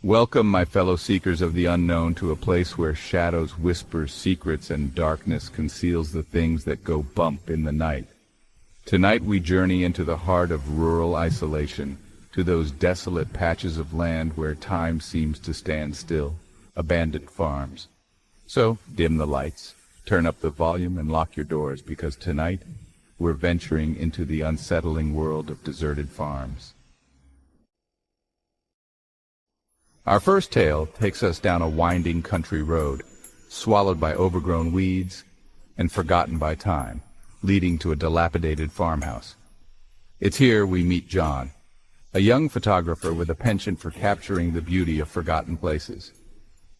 Welcome, my fellow seekers of the unknown, to a place where shadows whisper secrets and darkness conceals the things that go bump in the night. Tonight we journey into the heart of rural isolation, to those desolate patches of land where time seems to stand still, abandoned farms. So, dim the lights, turn up the volume, and lock your doors, because tonight we're venturing into the unsettling world of deserted farms. Our first tale takes us down a winding country road, swallowed by overgrown weeds and forgotten by time, leading to a dilapidated farmhouse. It's here we meet John, a young photographer with a penchant for capturing the beauty of forgotten places.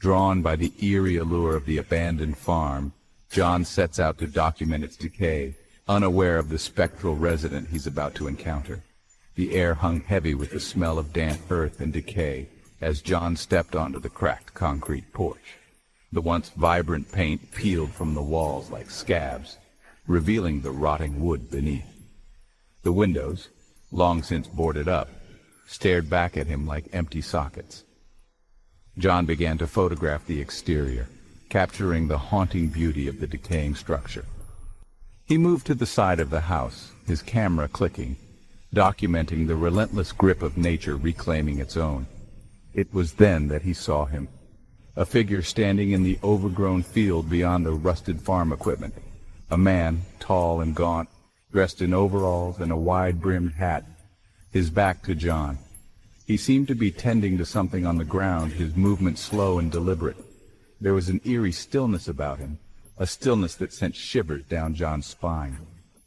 Drawn by the eerie allure of the abandoned farm, John sets out to document its decay, unaware of the spectral resident he's about to encounter. The air hung heavy with the smell of damp earth and decay as John stepped onto the cracked concrete porch. The once vibrant paint peeled from the walls like scabs, revealing the rotting wood beneath. The windows, long since boarded up, stared back at him like empty sockets. John began to photograph the exterior, capturing the haunting beauty of the decaying structure. He moved to the side of the house, his camera clicking, documenting the relentless grip of nature reclaiming its own. It was then that he saw him, a figure standing in the overgrown field beyond the rusted farm equipment. A man, tall and gaunt, dressed in overalls and a wide-brimmed hat, his back to John. He seemed to be tending to something on the ground, his movement slow and deliberate. There was an eerie stillness about him, a stillness that sent shivers down John's spine.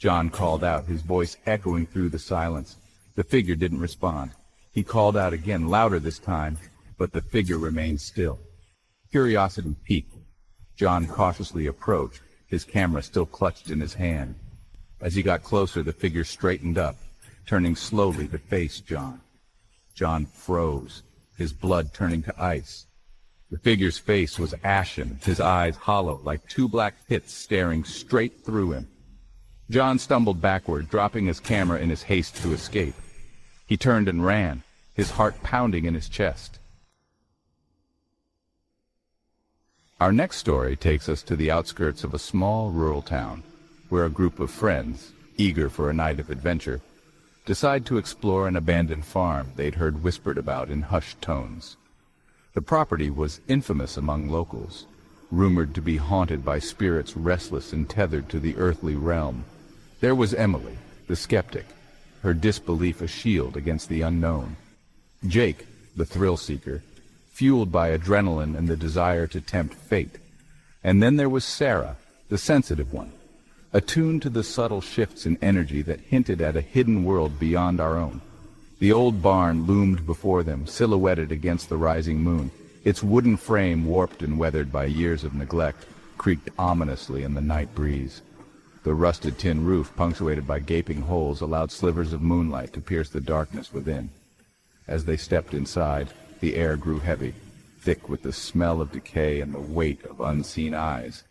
John called out, his voice echoing through the silence. The figure didn't respond. He called out again, louder this time, but the figure remained still. Curiosity piqued. John cautiously approached, his camera still clutched in his hand. As he got closer, the figure straightened up, turning slowly to face John. John froze, his blood turning to ice. The figure's face was ashen, his eyes hollow, like two black pits staring straight through him. John stumbled backward, dropping his camera in his haste to escape. He turned and ran, his heart pounding in his chest. Our next story takes us to the outskirts of a small rural town, where a group of friends, eager for a night of adventure, decide to explore an abandoned farm they'd heard whispered about in hushed tones. The property was infamous among locals, rumored to be haunted by spirits restless and tethered to the earthly realm. There was Emily, the skeptic, her disbelief a shield against the unknown. Jake, the thrill-seeker, fueled by adrenaline and the desire to tempt fate. And then there was Sarah, the sensitive one, attuned to the subtle shifts in energy that hinted at a hidden world beyond our own. The old barn loomed before them, silhouetted against the rising moon. Its wooden frame, warped and weathered by years of neglect, creaked ominously in the night breeze. The rusted tin roof, punctuated by gaping holes, allowed slivers of moonlight to pierce the darkness within. As they stepped inside, the air grew heavy, thick with the smell of decay and the weight of unseen eyes.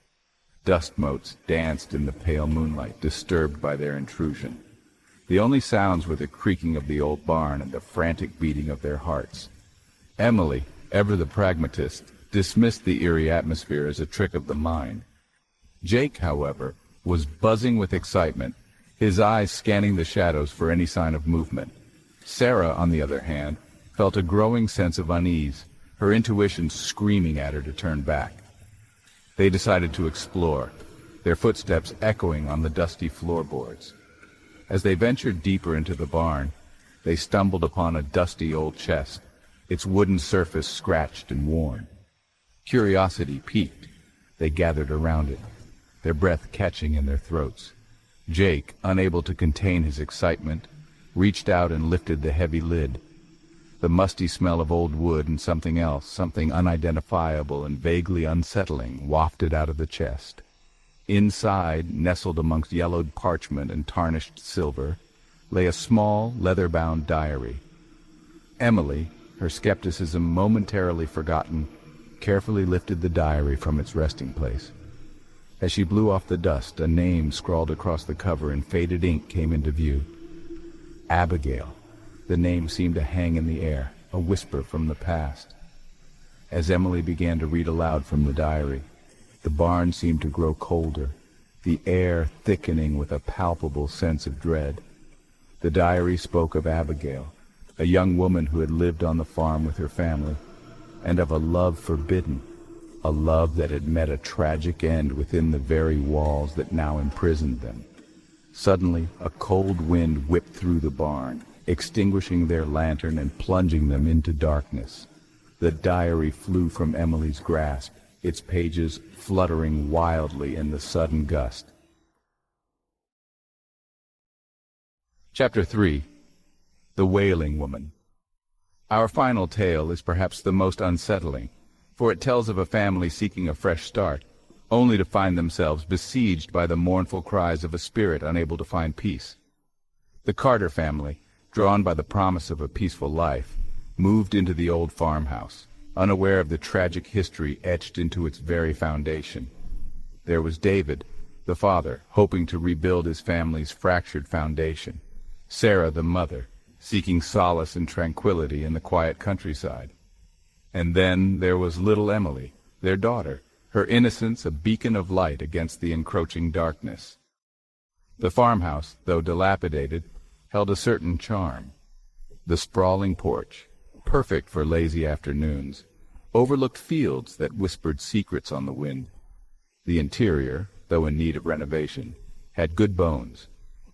Dust motes danced in the pale moonlight, disturbed by their intrusion. The only sounds were the creaking of the old barn and the frantic beating of their hearts. Emily, ever the pragmatist, dismissed the eerie atmosphere as a trick of the mind. Jake, however, was buzzing with excitement, his eyes scanning the shadows for any sign of movement. Sarah, on the other hand, felt a growing sense of unease, her intuition screaming at her to turn back. They decided to explore, their footsteps echoing on the dusty floorboards. As they ventured deeper into the barn, they stumbled upon a dusty old chest, its wooden surface scratched and worn. Curiosity piqued. They gathered around it, their breath catching in their throats. Jake, unable to contain his excitement, reached out and lifted the heavy lid. The musty smell of old wood and something else, something unidentifiable and vaguely unsettling, wafted out of the chest. Inside, nestled amongst yellowed parchment and tarnished silver, lay a small, leather-bound diary. Emily, her skepticism momentarily forgotten, carefully lifted the diary from its resting place. As she blew off the dust, a name scrawled across the cover in faded ink came into view. Abigail. The name seemed to hang in the air, a whisper from the past. As Emily began to read aloud from the diary, the barn seemed to grow colder, the air thickening with a palpable sense of dread. The diary spoke of Abigail, a young woman who had lived on the farm with her family, and of a love forbidden, a love that had met a tragic end within the very walls that now imprisoned them. Suddenly, a cold wind whipped through the barn, extinguishing their lantern and plunging them into darkness. The diary flew from Emily's grasp, its pages fluttering wildly in the sudden gust. Chapter 3. The Wailing Woman. Our final tale is perhaps the most unsettling, for it tells of a family seeking a fresh start, only to find themselves besieged by the mournful cries of a spirit unable to find peace. The Carter family, drawn by the promise of a peaceful life, moved into the old farmhouse, unaware of the tragic history etched into its very foundation. There was David, the father, hoping to rebuild his family's fractured foundation. Sarah, the mother, seeking solace and tranquility in the quiet countryside. And then there was little Emily, their daughter, her innocence a beacon of light against the encroaching darkness. The farmhouse, though dilapidated, held a certain charm. The sprawling porch, perfect for lazy afternoons, overlooked fields that whispered secrets on the wind. The interior, though in need of renovation, had good bones,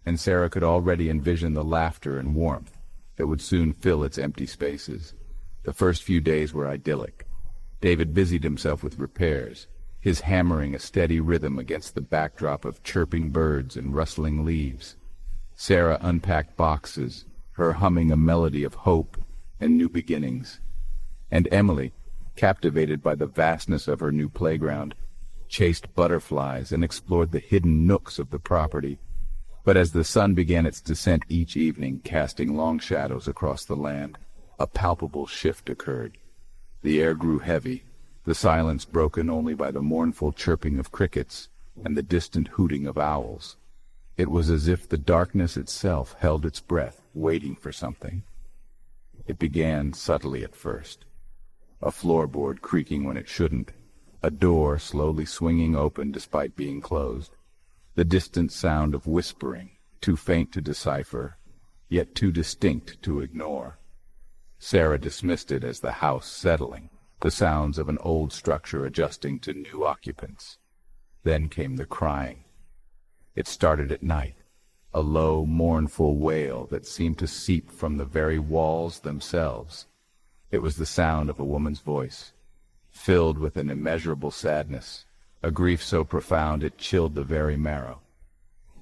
and Sarah could already envision the laughter and warmth that would soon fill its empty spaces. The first few days were idyllic. David busied himself with repairs, his hammering a steady rhythm against the backdrop of chirping birds and rustling leaves. Sarah unpacked boxes, her humming a melody of hope and new beginnings. And Emily, captivated by the vastness of her new playground, chased butterflies and explored the hidden nooks of the property. But as the sun began its descent each evening, casting long shadows across the land, a palpable shift occurred. The air grew heavy, the silence broken only by the mournful chirping of crickets and the distant hooting of owls. It was as if the darkness itself held its breath, waiting for something. It began subtly at first. A floorboard creaking when it shouldn't, a door slowly swinging open despite being closed, the distant sound of whispering, too faint to decipher, yet too distinct to ignore. Sarah dismissed it as the house settling, the sounds of an old structure adjusting to new occupants. Then came the crying. It started at night, a low, mournful wail that seemed to seep from the very walls themselves. It was the sound of a woman's voice, filled with an immeasurable sadness, a grief so profound it chilled the very marrow.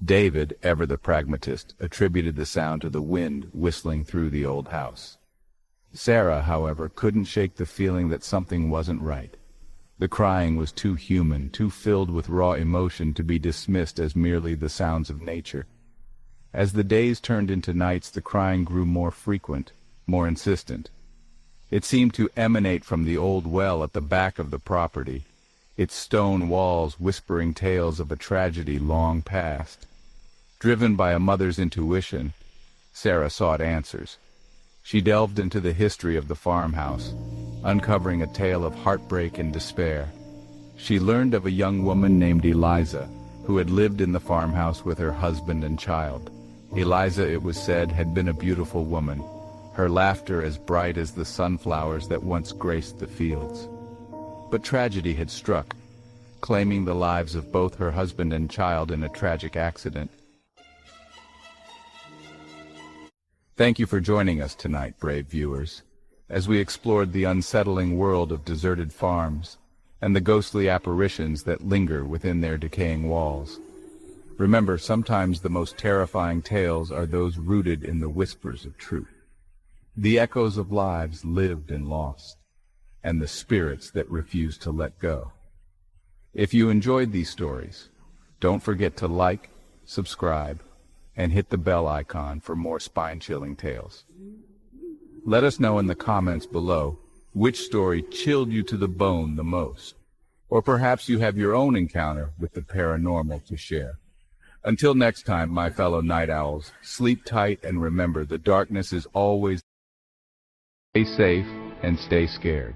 David, ever the pragmatist, attributed the sound to the wind whistling through the old house. Sarah, however, couldn't shake the feeling that something wasn't right. The crying was too human, too filled with raw emotion to be dismissed as merely the sounds of nature. As the days turned into nights, the crying grew more frequent, more insistent. It seemed to emanate from the old well at the back of the property, its stone walls whispering tales of a tragedy long past. Driven by a mother's intuition, Sarah sought answers. She delved into the history of the farmhouse, uncovering a tale of heartbreak and despair. She learned of a young woman named Eliza, who had lived in the farmhouse with her husband and child. Eliza, it was said, had been a beautiful woman, her laughter as bright as the sunflowers that once graced the fields. But tragedy had struck, claiming the lives of both her husband and child in a tragic accident. Thank you for joining us tonight, brave viewers, as we explored the unsettling world of deserted farms and the ghostly apparitions that linger within their decaying walls. Remember, sometimes the most terrifying tales are those rooted in the whispers of truth, the echoes of lives lived and lost, and the spirits that refuse to let go. If you enjoyed these stories, don't forget to like, subscribe, and hit the bell icon for more spine-chilling tales. Let us know in the comments below which story chilled you to the bone the most, or perhaps you have your own encounter with the paranormal to share. Until next time, my fellow night owls, sleep tight and remember the darkness is always. Stay safe and stay scared.